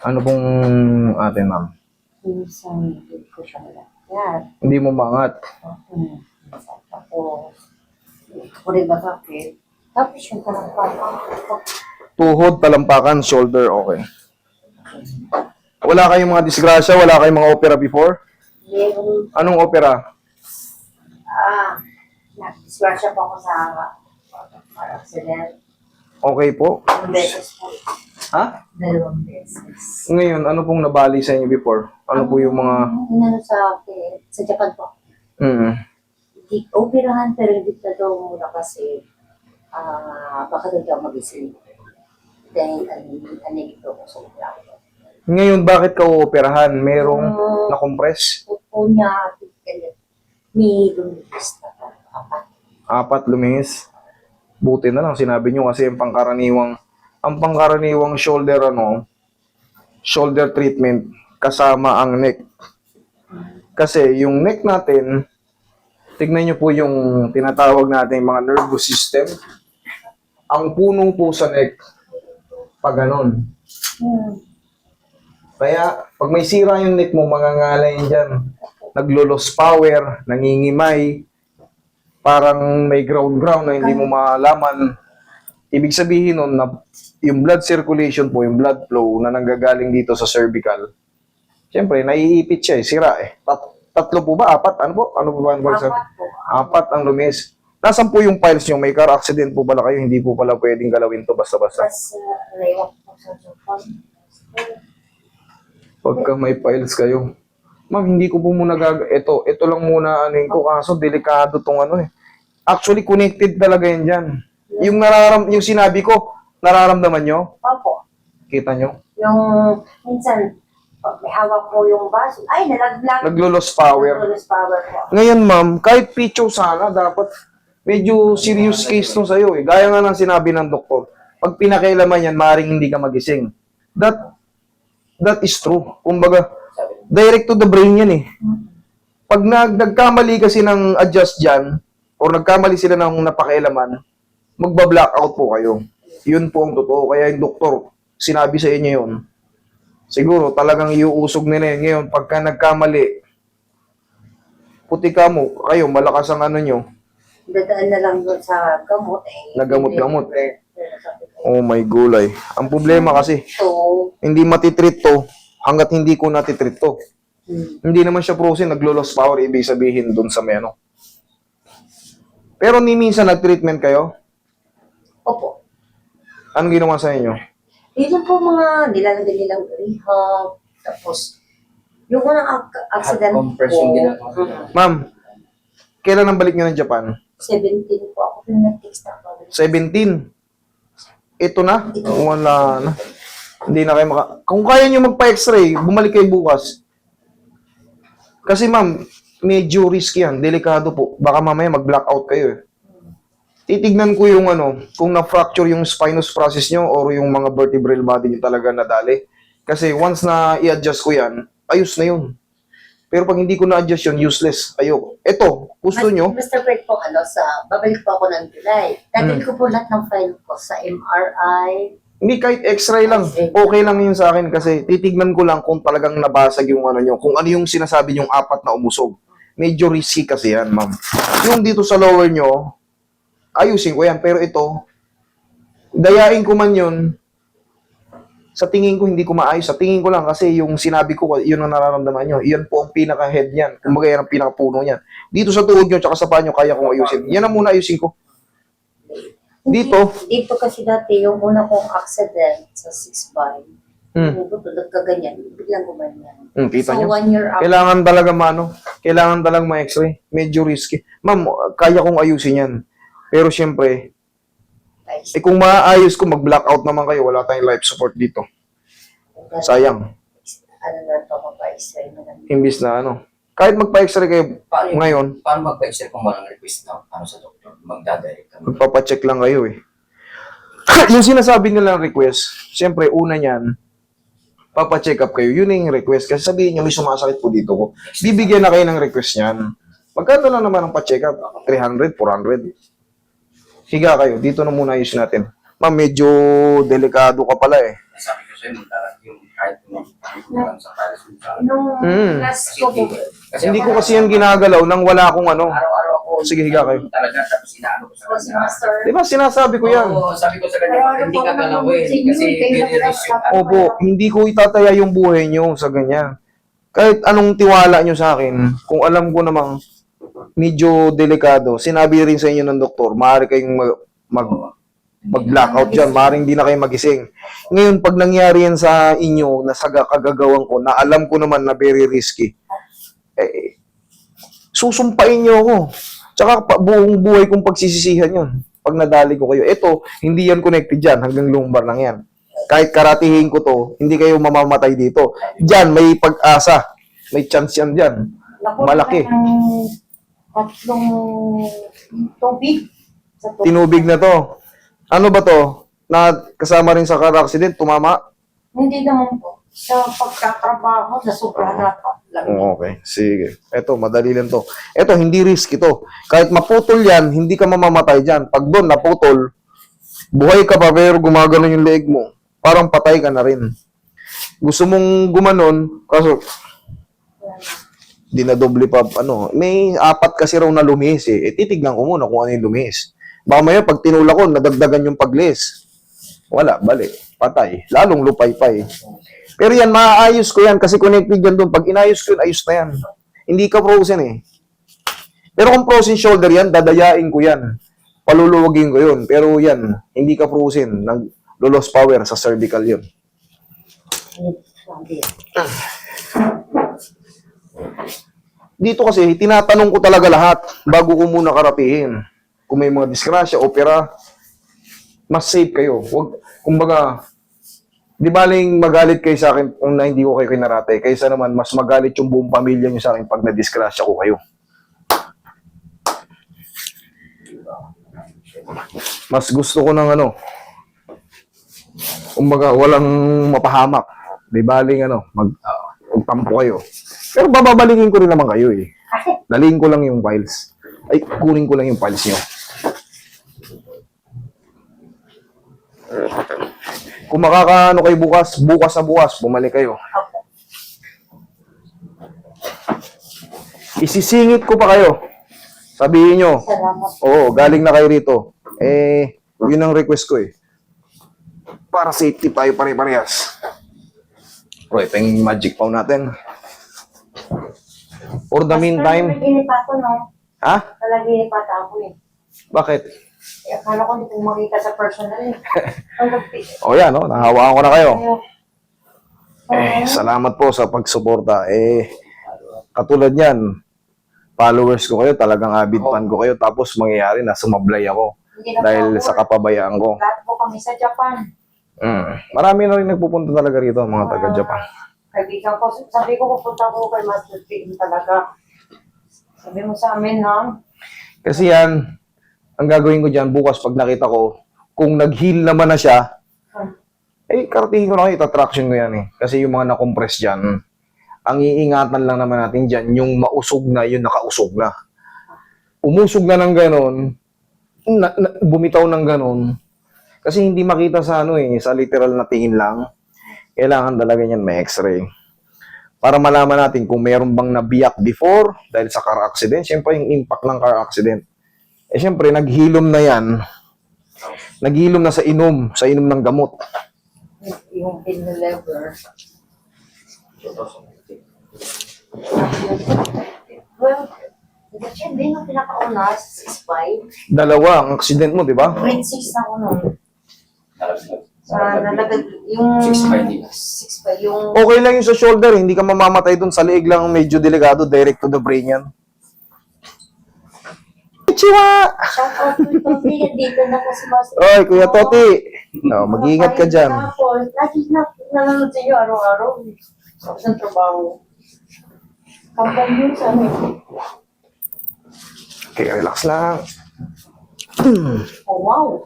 Ano pong atin, ma'am? Minsan, hindi ko siya malakyan. Hindi mo maangat. Minsan, tapos, hindi ko rin masakit. Tapos yung talampakang Tuhod, talampakan, shoulder, okay. Wala kayong mga disgrasya? Wala kayong mga opera before? meron, Anong opera? nag-disgrasya po ako sa accident. Okay po. 2 beses po. Ha? 2 beses. Ngayon, ano pong nabali sa inyo before? Ano po yung mga... Inano sa akin, sa Japan po. Hindi operahan pero hindi na daw muna kasi baka daw mag-isip. Dahil anigit ko sa opera. Ngayon, bakit ka uoperahan? Merong na-compress? Upo niya, may lumipis na po. 4 lumihis. Buti na lang, sinabi nyo kasi ang pangkaraniwang shoulder, shoulder treatment kasama ang neck. Kasi yung neck natin, tignan nyo po yung tinatawag natin mga nervous system. Ang puno po sa neck, pag ganon. Kaya, pag may sira yung neck mo, mangangalay dyan. Naglo-loss power, nangingimay, parang may ground na hindi mo malaman. Ibig sabihin nun na yung blood circulation po, yung blood flow na nanggagaling dito sa cervical, siyempre, naiipit siya sira eh. Tatlo po ba? 4? Ano po? Ano po ba? 4 ang lumis. Nasaan po yung files nyo? May car accident po pala kayo? Hindi po pala pwedeng galawin to basta-basta. Tapos, naiwak po sa Japan. Pagka may files kayo. Ma'am, hindi ko po muna ito lang muna ko kaso delikado tong Actually, connected talaga yan dyan. Yung sinabi ko, nararamdaman nyo? Opo. Kita nyo? Yung, minsan, pag may hawak po yung baso, ay, nalaglag. Naglo-loss power. Naglo-loss power po. Ngayon, ma'am, kahit picho sana, dapat medyo serious case to sa'yo eh. Gaya nga ng sinabi ng doktor, pag pinakailaman yan, maaaring hindi ka magising. That is true. Kumbaga, direct to the brain yan eh. Pag nagkamali kasi ng adjust dyan, o nagkamali sila ng napakailaman, magba-blackout po kayo. Yun po ang totoo. Kaya yung doktor, sinabi sa inyo yun. Siguro talagang iuusog nila yun. Ngayon, pagka nagkamali, puti ka mo, kayo, malakas ang nyo. Dadaan na lang doon sa gamot eh. Nagamot-gamot. Oh my gulay. Ang problema kasi, So, hindi matitreat to hanggat hindi ko natitreat to. Hindi naman siya frozen, naglo-loss power, ibig sabihin dun sa meno. Pero ni minsan nag-treatment kayo? opo. Anong ginawa sa inyo? Dito po mga nilalagay nilang rehab. Tapos, yung unang accident compress po, yung ginagawa. Ma'am, kailan ang balik nyo ng Japan? 17 po ako pinag-text na po. 17. Ito na? Wala na. Hindi na kayo Kung kaya nyo magpa-x-ray, bumalik kayo bukas. Kasi ma'am, medyo risky yan. Delikado po. Baka mamaya mag-blackout kayo eh. Titignan ko yung kung na-fracture yung spinous process nyo or yung mga vertebral body nyo talaga nadali. Kasi once na i-adjust ko yan, ayos na yun. Pero pag hindi ko na-adjust yun, useless. Ayoko. Ito, gusto nyo, Mr. Greg po, babalik po ako ng July. Dadali ko po lahat ng file ko sa MRI. hindi kahit x-ray lang. Okay lang yun sa akin kasi titignan ko lang kung talagang nabasag yung nyo. Kung ano yung sinasabi yung 4 na umusog. Medyo risky kasi yan, ma'am. Yung dito sa lower nyo, ayusin ko yan. Pero ito, dayain ko man yun, sa tingin ko hindi ko maayos. Sa tingin ko lang kasi yung sinabi ko, yun ang nararamdaman nyo. Yan po ang pinaka-head niyan. Kumbaga yan ang pinaka-puno niyan. Dito sa tuhod nyo, tsaka sa paa nyo, kaya kong ayusin. Yan ang muna ayusin ko. Dito. Dito kasi dati, yung una kong accident sa 6'5", nagkaganyan, biglang gumanyan. Kita So, nyo. 1 year after, Kailangan talaga ma-x-ray. Medyo risky. Ma'am, kaya kong ayusin yan. Pero syempre, kung maayos ko, mag-blackout naman kayo, wala tayong life support dito. Sayang. ano na ito, mag-x-ray na lang. Imbis na kahit magpa-x-ray kayo ngayon, Paano magpa-extra kung walang request na sa doktor? Magdadirect ka. magpapacheck lang kayo eh. Yung sinasabi nilang request, syempre, una niyan, papacheck up kayo. Yun yung request. Kasi sabihin nyo, may sumasakit po dito ko. Bibigyan na kayo ng request niyan. Magkano lang naman ang pa-check up? 300, 400. Higa kayo. Dito na muna ayusin natin. ma'am, medyo delikado ka pala eh. Sabi ko sa'yo, yung kahit lang sa pares mo sa Nung Mm. last ko po, Hindi ko kasi yan ginagalaw nang wala akong ano. Araw-araw ako. Sige, higa kayo. Talaga, tapos inaano ko sa was kanya. master. Di ba sinasabi ko yan? Oo, sabi ko sa kanya, Araw-araw hindi po ka ako galawin. nag-coaching Kasi yun, kaya very risk yung nag-stop. Opo, hindi ko itataya yung buhay nyo sa ganyan. Kahit anong tiwala nyo sa akin, kung alam ko namang medyo delikado, sinabi rin sa inyo ng doktor, maaari kayong mag-blackout dyan, maaaring hindi na kayo magising. Ngayon, pag nangyari yan sa inyo, na sa kagagawan ko, na alam ko naman na very risky, eh, susumpain nyo ako. Tsaka buong buhay kong pagsisisihan yun. Pag nadali ko kayo. Ito, hindi yan connected dyan, hanggang lumbar lang yan. Kahit karatihin ko to, hindi kayo mamamatay dito. Dyan, may pag-asa. May chance yan dyan. Malaki. Tatlong tubig. Sa tubig. Tinubig na to. Ano ba to? Na kasama rin sa car accident, tumama? Hindi naman po. Sa pagkatrabaho, nasobrahan na pa. Okay, sige. Eto, madali lang to. Eto, hindi risk ito. Kahit maputol yan, hindi ka mamamatay dyan. Pag doon naputol, buhay ka pa pero gumagano yung leeg mo. Parang patay ka na rin. Gusto mong gumanon, kaso dinadoble pa, ano, may 4 kasi raw na lumihis eh. Titignan ko muna kung ano yung lumihis. Baka maya, pag tinula ko, nadagdagan yung paglihis. Wala, bali, patay. Lalong lupay-pay. Pero yan, maaayos ko yan kasi connected yan doon. Pag inayos ko yun, ayos na yan. Hindi ka frozen eh. Pero kung frozen shoulder yan, dadayain ko yan. Paluluwagin ko yun. Pero yan, hindi ka frozen. Nag-loss power sa cervical yun. Dito kasi, tinatanong ko talaga lahat bago ko muna karapihin. Kung may mga disgrasya, opera, mas safe kayo. Huwag, kumbaga, di baling magalit kayo sa akin kung na hindi ko kayo kinarate. Kaysa naman, mas magalit yung buong pamilya nyo sa akin pag na-disgrasya ko kayo. Mas gusto ko ng ano, kumbaga, walang mapahamak. Di baling ano, magtampo kayo. Pero bababalingin ko rin naman kayo eh. Daliin ko lang yung files. Ay, kunin ko lang yung files nyo. Kung makakaano kayo bukas na bukas, bumalik kayo. Isisingit ko pa kayo. Sabihin nyo, Salamat. oo, galing na kayo rito. Eh, yun ang request ko eh. Para safety tayo pare-parehas. Bro, ito yung magic pau natin. For the meantime, Nalaginip ako, no? ha? Nalaginip ata ako eh. Bakit? Eh, akala ko hindi ko makita sa personal eh. Ang O yan, no? Nahawaan ko na kayo. Ayaw. Salamat po sa pagsuporta. Katulad yan, followers ko kayo, talagang avid fan ko kayo, tapos mangyayari na sumablay ako Hindi na dahil po sa ako. kapabayaan ko. Lahat po kami sa Japan. Marami na rin nagpupunta talaga rito, mga taga-Japan. Kaibigan ko, sabi ko pupunta ko kay Master Film talaga. Sabi mo sa amin, no? Kasi yan, ang gagawin ko dyan, bukas pag nakita ko, kung nag-heal naman na siya, karatingin ko na kayo, itatraction ko yan eh. Kasi yung mga na-compress dyan, ang iingatan lang naman natin dyan, yung mausog na, yung nakausog na. Umusog na ng ganon, bumitaw ng ganon, kasi hindi makita sa ano eh, sa literal na tingin lang. Kailangan talaga niyan may x-ray. Para malaman natin kung mayroon bang nabiyak before dahil sa car accident. Siyempre, yung impact ng car accident. Siyempre, naghilom na yan. Naghilom na sa inom ng gamot. Yung in-lever. Well, hindi nung pinakauna, 6'5". Dalawa ang accident mo, di ba? Grade 6 na ako nun. Sa nalagag, yung 6'5" din. 6'5", yung Okay lang yung sa shoulder, hindi ka mamamatay dun. Sa leeg lang medyo delikado, direct to the brain yan. Chiwa! shout out to Toti, dito na po si Master. Oy, Kuya Toti! No, mag-iingat ka dyan. Lagi na nanonood sa iyo araw-araw. Sa isang trabaho. Kampal yun sa amin. Okay, relax lang. Oh, wow.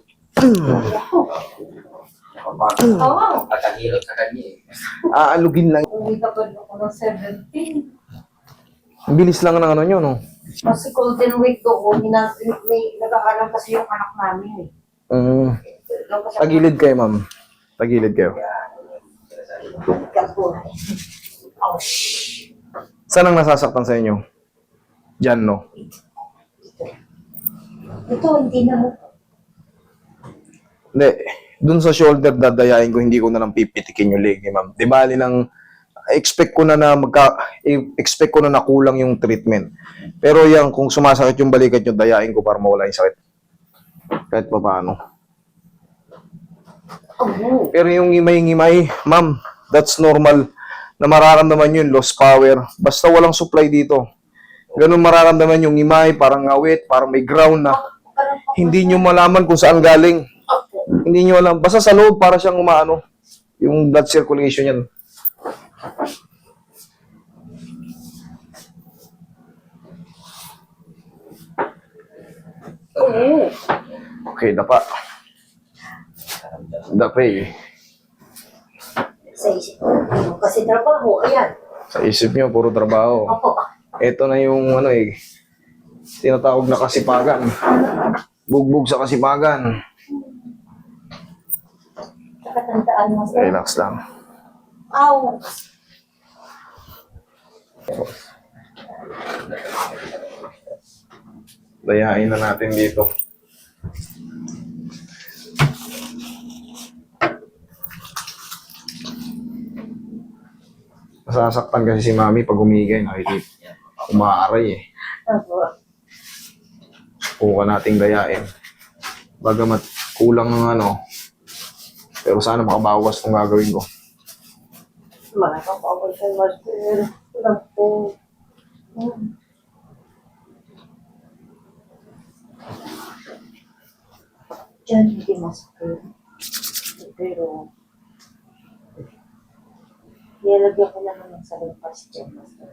Oh, wow. At ang hirap sa kanya eh. Aalugin lang. Uwi ka ba ako ng 17? Ang bilis lang ng ano nyo, no? Kasi Golden Week doon, may nag-aaral kasi yung anak namin eh. Tagilid kayo, ma'am. Tagilid kayo. Saan ang nasasaktan sa inyo? Diyan, no? Ito, hindi na mo. Hindi. Dun sa shoulder, dadayain ko, hindi ko na lang pipitikin yung leg ni ma'am. Di bali lang, expect ko na nakulang yung treatment. Pero yan, kung sumasakit yung balikat nyo, dayain ko para mawala yung sakit. Kahit pa paano. Oh, Pero yung ngimay-ngimay, ma'am, that's normal na mararamdaman yun, lost power. Basta walang supply dito. Ganun mararamdaman yung ngimay, parang ngawit, parang may ground na hindi nyo malaman kung saan galing. Hindi nyo alam. Basta sa loob, para siyang umaano. Yung blood circulation yan. oo. Okay, dapa. Dapa eh. Sa isip ko, kasi trabaho, ayan. Sa isip nyo, puro trabaho. Opo, Ito na yung ano eh, tinatawag na kasipagan. Bugbog sa kasipagan. nakatandaan mo, sir. Relax lang. Aw, Dayain na natin dito. Nasasaktan kasi si mami pag umigay, nakikita. Umaaray eh. opo. Subukan nating dayain. Bagamat kulang ng ano, pero sana makabawas kung gagawin ko. Mga kapawal sa master. Lang po. Diyan, hindi masakit. Pero, nilagyan ko naman ng salimpas dyan, master.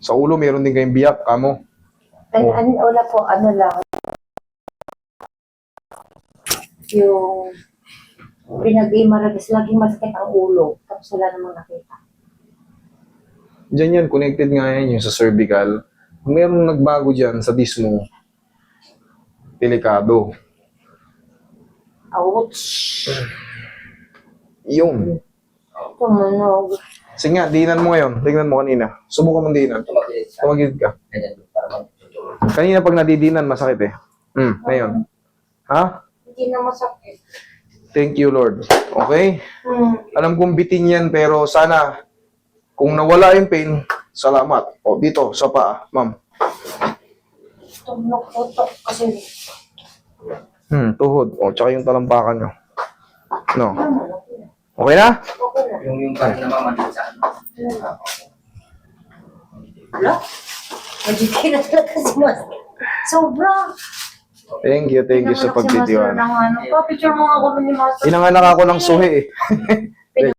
Sa ulo, meron din kayong biyak, kamo. Ay, Oh. wala po, ano lang. Yung pinag-imaragis, laging masakit ang ulo. Tapos wala namang nakita. Diyan yan, connected nga yan yung sa cervical. Kung merong nagbago dyan sa disc mo, delikado. Ouch! Yun. Tumunog. Sige nga, diinan mo ngayon. Tingnan mo kanina. Subukan mong diinan. Tumagilid sa Tumagilid ka. ganyan para magtutulog. Kanina pag nadidinan, masakit eh. Ngayon. Ha? Hindi na masakit. Thank you, Lord. Okay? Alam kong bitin yan, pero sana, kung nawala yung pain, salamat. O, dito, sa paa, ma'am. Tumunog po to kasi Tuhod. O, tsaka yung talampakan nyo. No. naman. Okay na? Okay na. Yung parang namamanid sa ano. Wala? Magiging na talaga si master. Sobra! Thank you sa pagtitiwala. Picture mo nga kami ni master. Pinanganak ako ng suhi eh.